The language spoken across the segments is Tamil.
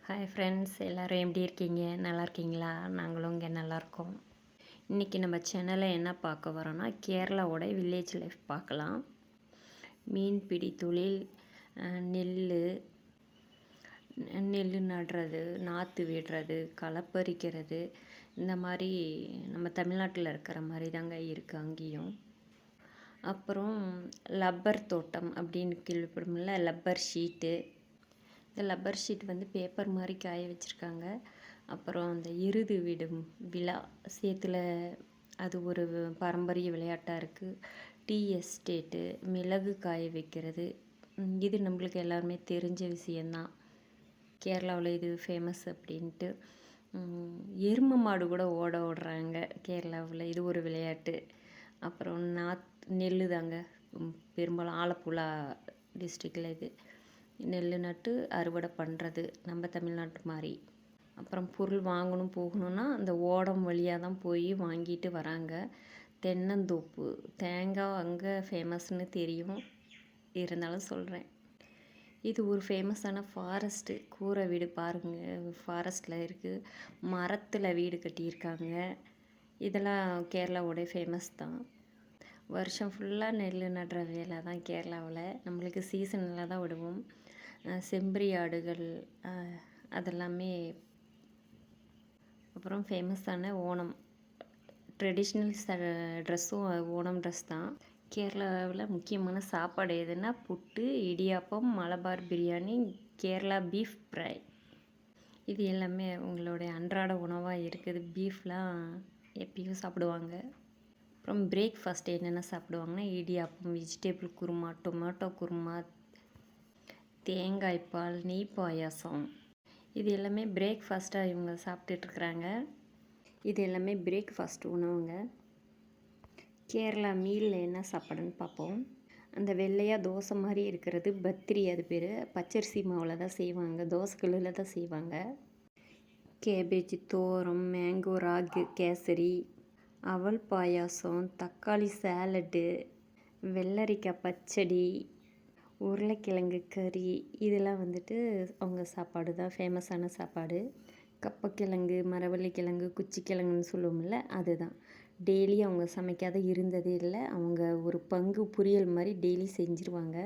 ஹாய் ஃப்ரெண்ட்ஸ், எல்லோரும் எப்படி இருக்கீங்க? நல்லா இருக்கீங்களா? நாங்களும் இங்கே நல்லாயிருக்கோம். இன்றைக்கி நம்ம சேனலில் என்ன பார்க்க வரோன்னா, கேரளாவோட வில்லேஜ் லைஃப் பார்க்கலாம். மீன்பிடி தொழில், நெல் நெல் நடுறது, நாற்று விடுறது, களை பறிக்கிறது, இந்த மாதிரி நம்ம தமிழ்நாட்டில் இருக்கிற மாதிரி தாங்க இருக்குது அங்கேயும். அப்புறம் லப்பர் தோட்டம் அப்படின்னு கேள்விப்படுமில்ல, லப்பர் ஷீட்டு. இந்த லப்பர் ஷீட் வந்து பேப்பர் மாதிரி காய வச்சுருக்காங்க. அப்புறம் அந்த எருது விடும் விழா சேத்துல, அது ஒரு பாரம்பரிய விளையாட்டாக இருக்குது. டீ எஸ்டேட்டு, மிளகு காய வைக்கிறது, இது நம்மளுக்கு எல்லாருமே தெரிஞ்ச விஷயந்தான். கேரளாவில் இது ஃபேமஸ் அப்படின்ட்டு. எருமை மாடு கூட ஓட விடுறாங்க கேரளாவில், இது ஒரு விளையாட்டு. அப்புறம் நெல் தாங்க பெரும்பாலும் ஆலப்புழா டிஸ்ட்ரிக்டில் இது நெல் நட்டு அறுவடை பண்ணுறது நம்ம தமிழ்நாட்டு மாதிரி. அப்புறம் பொருள் வாங்கணும் போகணுன்னா அந்த ஓடம் வழியாக தான் போய் வாங்கிட்டு வராங்க. தென்னந்தோப்பு, தேங்காய் அங்கே ஃபேமஸ்னு தெரியும், இருந்தாலும் சொல்கிறேன். இது ஒரு ஃபேமஸான ஃபாரஸ்ட்டு. கூரை வீடு பாருங்கள், ஃபாரஸ்ட்டில் இருக்குது. மரத்தில் வீடு கட்டியிருக்காங்க. இதெல்லாம் கேரளாவோட ஃபேமஸ் தான். வருஷம் ஃபுல்லாக நெல் நடுற வேலை தான் கேரளாவில். நம்மளுக்கு சீசனில் தான் விடுவோம். செம்பரி ஆடுகள் அதெல்லாமே. அப்புறம் ஃபேமஸான ஓணம் ட்ரெடிஷ்னல் ட்ரெஸ்ஸும் ஓணம் ட்ரெஸ் தான். கேரளாவில் முக்கியமான சாப்பாடு எதுனா புட்டு, இடியாப்பம், மலபார் பிரியாணி, கேரளா பீஃப் ஃப்ரை. இது எல்லாமே உங்களுடைய அன்றாட உணவாக இருக்குது. பீஃப்லாம் எப்பயும் சாப்பிடுவாங்க. அப்புறம் பிரேக்ஃபாஸ்ட் என்னென்ன சாப்பிடுவாங்கன்னா, இடியாப்பம், வெஜிடபிள் குருமா, டொமேட்டோ குருமா, தேங்காய் பால், நெய் பாயாசம், இது எல்லாமே பிரேக்ஃபாஸ்ட்டாக இவங்க சாப்பிட்டுட்ருக்குறாங்க. இது எல்லாமே பிரேக்ஃபாஸ்ட் உணவுங்க. கேரளா மீலில் என்ன சாப்பாடுன்னு பார்ப்போம். அந்த வெள்ளையாக தோசை மாதிரி இருக்கிறது பத்திரி, அது பேர். பச்சரிசி மாவில் தான் செய்வாங்க, தோசைக்கல்லில் தான் செய்வாங்க. கேபேஜ், தோரம், மேங்கோ, ராகு கேசரி, அவல் பாயாசம், தக்காளி சாலட்டு, வெள்ளரிக்காய் பச்சடி, உருளைக்கிழங்கு கறி, இதெல்லாம் வந்துட்டு அவங்க சாப்பாடு தான், ஃபேமஸான சாப்பாடு. கப்பக்கிழங்கு, மரவள்ளிக்கிழங்கு, குச்சிக்கிழங்குன்னு சொல்லுவோம்ல, அதுதான். டெய்லி அவங்க சமைக்காத இருந்ததே இல்லை. அவங்க ஒரு பங்கு பொரியல் மாதிரி டெய்லி செஞ்சுருவாங்க.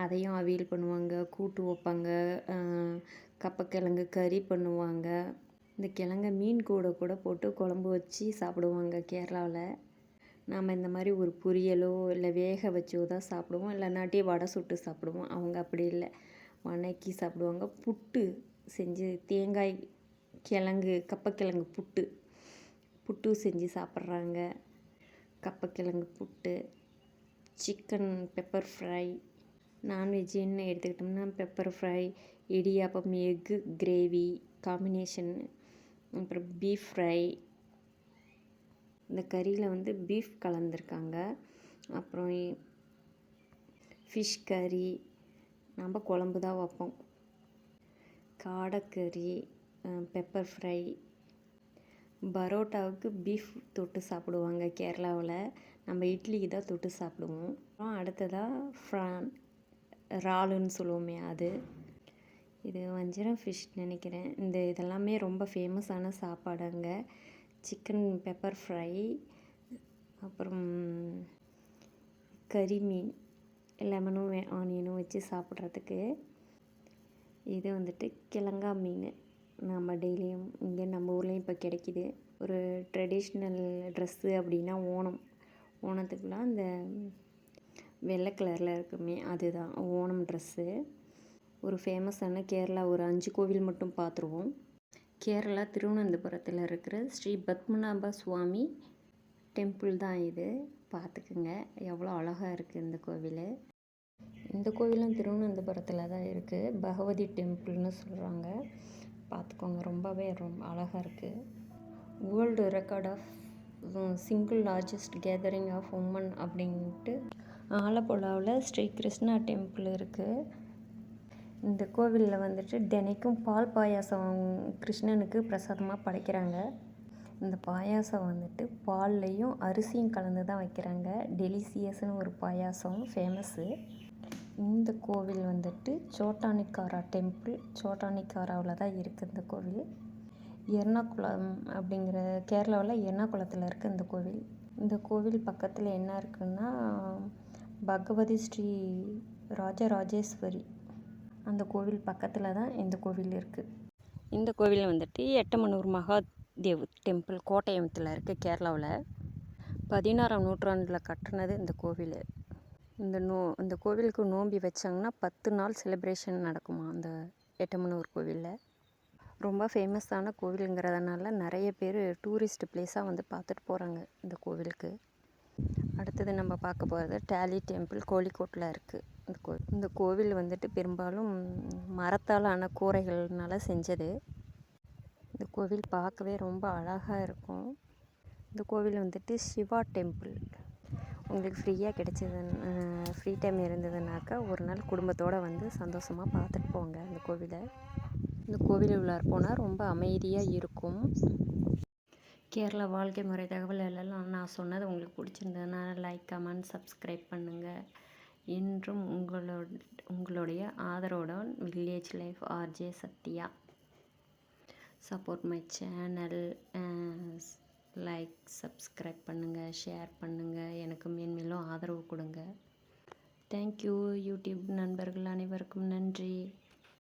அதையும் அவியல் பண்ணுவாங்க, கூட்டு வைப்பாங்க, கப்பக்கிழங்கு கறி பண்ணுவாங்க. இந்த கிழங்க மீன் கூட போட்டு குழம்பு வச்சு சாப்பிடுவாங்க கேரளாவில். நாம் இந்த மாதிரி ஒரு பொரியலோ இல்லை வேக வச்சோ தான் சாப்பிடுவோம், இல்லைனாட்டி வடை சுட்டு சாப்பிடுவோம். அவங்க அப்படி இல்லை, வணக்கி சாப்பிடுவாங்க. புட்டு செஞ்சு, தேங்காய் கிழங்கு, கப்பக்கிழங்கு புட்டு செஞ்சு சாப்பிட்றாங்க. கப்பக்கிழங்கு புட்டு, சிக்கன் பெப்பர் ஃப்ரை, நான்வெஜ்ஜுன்னு எடுத்துக்கிட்டோம்னா pepper fry, idiyappam, egg gravy combination, அப்புறம் பீஃப் ஃப்ரை. இந்த கறியில் வந்து பீஃப் கலந்துருக்காங்க. அப்புறம் ஃபிஷ் கறி, நம்ம குழம்பு தான் வைப்போம். காடைக்கறி, பெப்பர் ஃப்ரை. பரோட்டாவுக்கு பீஃப் தொட்டு சாப்பிடுவாங்க கேரளாவில். நம்ம இட்லிக்கு தான் தொட்டு சாப்பிடுவோம். அப்புறம் அடுத்ததாக இறாலுன்னு சொல்லுவோமே அது. இது வஞ்சரம் ஃபிஷ் நினைக்கிறேன். இதெல்லாமே ரொம்ப ஃபேமஸான சாப்பாடு அங்கே. சிக்கன் பெப்பர் ஃப்ரை, அப்புறம் கறி மீன், லெமனும் ஆனியனும் வச்சு சாப்பிட்றதுக்கு. இது வந்துட்டு கிழங்கா மீன். நம்ம டெய்லியும் இங்கே நம்ம ஊர்லேயும் இப்போ கிடைக்கிது. ஒரு ட்ரெடிஷ்னல் ட்ரெஸ்ஸு அப்படின்னா ஓணத்துக்குலாம் அந்த வெள்ளை கலரில் இருக்குமே, அதுதான் ஓணம் ட்ரெஸ்ஸு. ஒரு ஃபேமஸான கேரளா ஒரு 5 கோவில் மட்டும் பார்த்துருவோம். கேரளா திருவனந்தபுரத்தில் இருக்கிற ஸ்ரீ பத்மநாப சுவாமி டெம்பிள் தான் இது. பார்த்துக்குங்க எவ்வளோ அழகாக இருக்குது இந்த கோவில். இந்த கோவிலும் திருவனந்தபுரத்தில் தான் இருக்குது. பகவதி டெம்பிள்னு சொல்கிறாங்க. பார்த்துக்கோங்க, ரொம்பவே அழகாக இருக்குது. World record of single largest gathering of women அப்படின்ட்டு ஆலப்புழாவில் ஸ்ரீ கிருஷ்ணா டெம்பிள் இருக்குது. இந்த கோவிலில் வந்துட்டு தினைக்கும் பால் பாயாசம் கிருஷ்ணனுக்கு பிரசாதமாக படைக்கிறாங்க. இந்த பாயாசம் வந்துட்டு பால்லையும் அரிசியும் கலந்து தான் வைக்கிறாங்க. டெலிசியஸ்னு ஒரு பாயாசம் ஃபேமஸ்ஸு. இந்த கோவில் வந்துட்டு சோட்டானிக்காரா டெம்பிள். சோட்டானிக்காராவில் தான் இருக்குது இந்த கோவில். எர்ணாகுளம் அப்படிங்கிற கேரளாவில் எர்ணாகுளத்தில் இருக்குது இந்த கோவில். இந்த கோவில் பக்கத்தில் என்ன இருக்குன்னா பகவதி ஸ்ரீ ராஜராஜேஸ்வரி, அந்த கோவில் பக்கத்தில் தான் இந்த கோவில் இருக்குது. இந்த கோவில் வந்துட்டு எட்டமனூர் மகாதேவ் டெம்பிள் கோட்டயத்தில் இருக்குது கேரளாவில். 16ஆம் நூற்றாண்டில் கட்டினது இந்த கோவில். இந்த கோவிலுக்கு நோம்பி வச்சாங்கன்னா 10 நாள் செலிப்ரேஷன் நடக்குமா அந்த எட்டமனூர் கோவிலில். ரொம்ப ஃபேமஸான கோவிலுங்கிறதுனால நிறைய பேர் டூரிஸ்ட் பிளேஸாக வந்து பார்த்துட்டு போகிறாங்க இந்த கோவிலுக்கு. அடுத்தது நம்ம பார்க்க போகிறது டேலி டெம்பிள் கோழிக்கோட்டில் இருக்குது. இந்த கோவில் வந்துட்டு பெரும்பாலும் மரத்தால் ஆன கூரைகள்னால செஞ்சது. இந்த கோவில் பார்க்கவே ரொம்ப அழகாக இருக்கும். இந்த கோவில் வந்துட்டு சிவா டெம்பிள். உங்களுக்கு ஃப்ரீயாக ஃப்ரீ டைம் இருந்ததுனாக்கா ஒரு நாள் குடும்பத்தோடு வந்து சந்தோஷமாக பார்த்துட்டு போங்க இந்த கோவிலை. இந்த கோவில் உள்ளார் போனால் ரொம்ப அமைதியாக இருக்கும். கேரளா வாழ்க்கை முறை தகவல் எல்லாம் நான் சொன்னது உங்களுக்கு பிடிச்சிருந்ததுன்னா லைக், கமெண்ட், சப்ஸ்கிரைப் பண்ணுங்கள். என்றும் உங்களுடைய ஆதரவுடன் village life RJ Sathya. Support my channel. Like, subscribe பண்ணுங்கள், ஷேர் பண்ணுங்கள். எனக்கு மேன்மேலும் ஆதரவு கொடுங்க. தேங்க்யூ யூடியூப் நண்பர்கள் அனைவருக்கும் நன்றி.